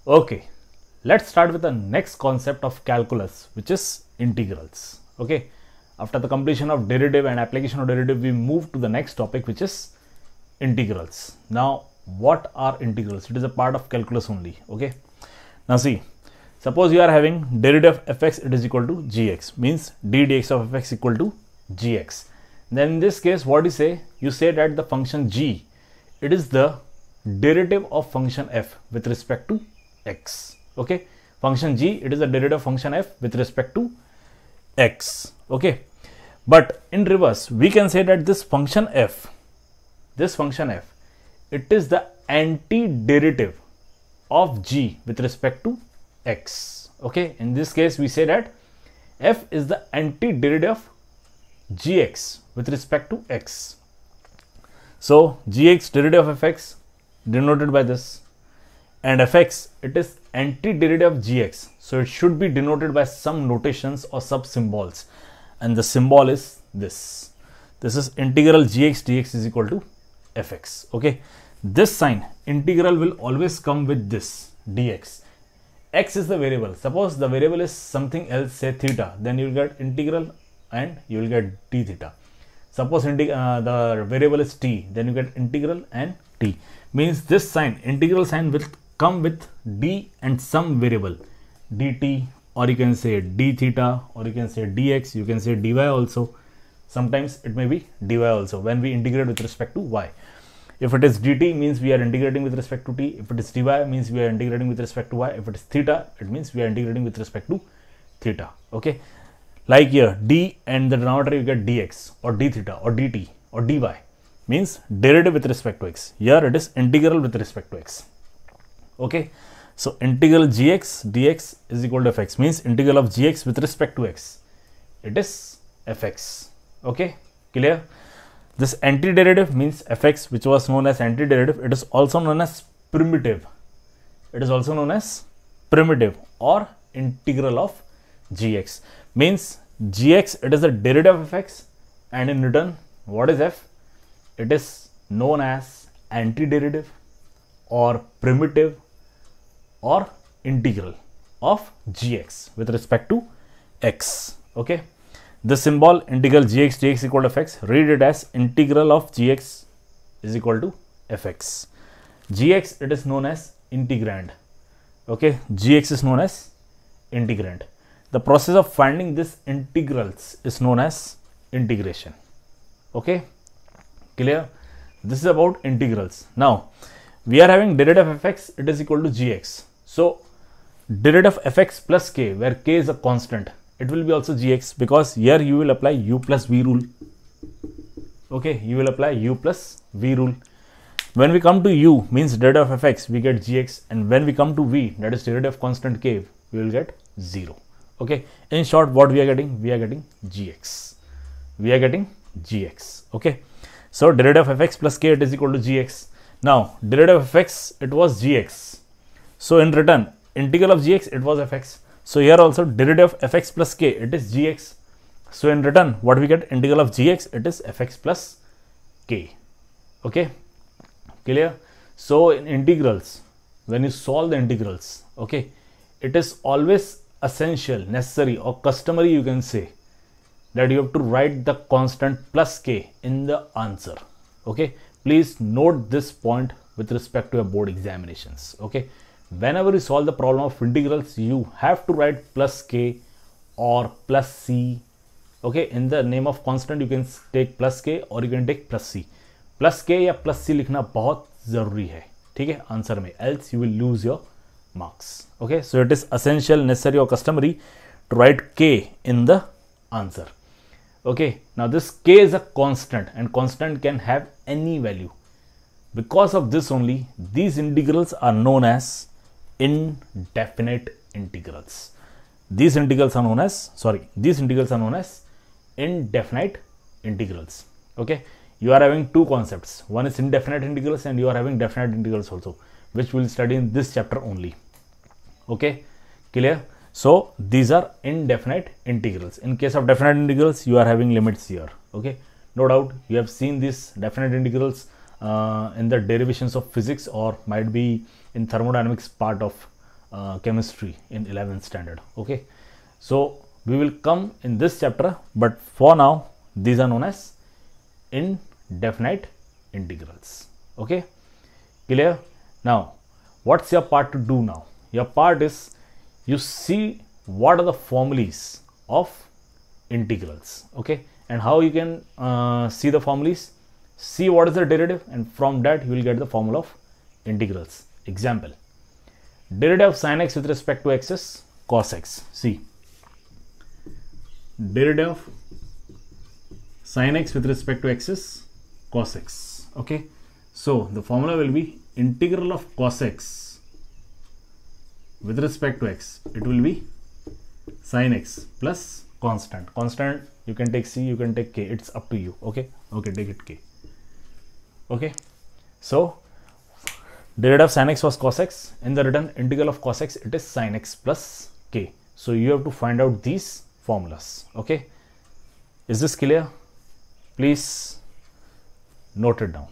Okay, let's start with the next concept of calculus, which is integrals. Okay, after the completion of derivative and application of derivative, we move to the next topic, which is integrals. Now, what are integrals? It is a part of calculus only. Okay, now see, suppose you are having derivative of fx, it is equal to gx, means d dx of fx equal to gx. Then in this case, what you say? You say that the function g, it is the derivative of function f with respect to x. Okay, function g, it is the derivative of function f with respect to x. Okay, but in reverse, we can say that this function f, it is the antiderivative of g with respect to x. Okay, in this case, we say that f is the antiderivative of gx with respect to x. So gx derivative of fx denoted by this, and fx, it is antiderivative of gx, so it should be denoted by some notations or sub symbols, and the symbol is this. This is integral gx dx is equal to fx. Okay, this sign integral will always come with this dx. X is the variable. Suppose the variable is something else, say theta, then you will get integral and you will get d theta. Suppose the variable is t, then you get integral and t. Means this sign, integral sign, will come with d and some variable, dt, or you can say d theta, or you can say dx, you can say dy also. Sometimes it may be dy also when we integrate with respect to y. If it is dt, means we are integrating with respect to t. If it is dy, means we are integrating with respect to y. If it is theta, it means we are integrating with respect to theta. Okay, like here, d and the denominator you get dx or d theta or dt or dy, means derivative with respect to x. Here it is integral with respect to x. Okay, so integral gx dx is equal to fx, means integral of gx with respect to x, it is fx. Okay, clear? This antiderivative means fx, which was known as antiderivative, it is also known as primitive. It is also known as primitive or integral of gx. Means gx, it is a derivative of fx, and in return, what is f? It is known as antiderivative or primitive or integral of gx with respect to x. Okay, the symbol integral gx dx equal to fx, read it as integral of gx is equal to fx. Gx, it is known as integrand. Okay, gx is known as integrand. The process of finding this integrals is known as integration. Okay, clear? This is about integrals. Now we are having derivative of fx, it is equal to gx. So derivative of fx plus k, where k is a constant, it will be also gx, because here you will apply u plus v rule. Okay, you will apply u plus v rule. When we come to u, means derivative of fx, we get gx, and when we come to v, that is derivative of constant k, we will get 0. Okay, in short, what we are getting? We are getting gx. We are getting gx. Okay, so derivative of fx plus k, it is equal to gx. Now derivative of fx, it was gx. So in return, integral of gx, it was fx. So here also derivative of fx plus k, it is gx. So in return, what we get? Integral of gx, it is fx plus k. Okay, clear? So in integrals, when you solve the integrals, okay, it is always essential, necessary, or customary, you can say, that you have to write the constant plus k in the answer. Okay, please note this point with respect to your board examinations. Okay, whenever you solve the problem of integrals, you have to write plus k or plus c. Okay, in the name of constant, you can take plus k or you can take plus c. Plus k या plus c लिखना बहुत जरूरी है, ठीक है, answer में, else you will lose your marks. Okay, so it is essential, necessary, or customary to write k in the answer. Okay, now this k is a constant, and constant can have any value. Because of this only, these integrals are known as indefinite integrals. These integrals are known as indefinite integrals. Okay, you are having two concepts. One is indefinite integrals, and you are having definite integrals also, which we will study in this chapter only. Okay, clear? So these are indefinite integrals. In case of definite integrals, you are having limits here. Okay, no doubt you have seen these definite integrals in the derivations of physics, or might be in thermodynamics part of chemistry in 11th standard. Okay, so we will come in this chapter, but for now these are known as indefinite integrals. Okay, clear? Now what's your part to do now? Your part is you see what are the formulas of integrals. Okay, and how you can see the formulas. See what is the derivative, and from that you will get the formula of integrals. Example, derivative of sin x with respect to x is cos x. See, derivative of sin x with respect to x is cos x. Okay, so the formula will be integral of cos x with respect to x. It will be sin x plus constant. Constant you can take c, you can take k. It's up to you. Okay, take it k. Okay, so derivative of sin x was cos x. In the written integral of cos x, it is sin x plus k. So you have to find out these formulas. Okay, is this clear? Please note it down.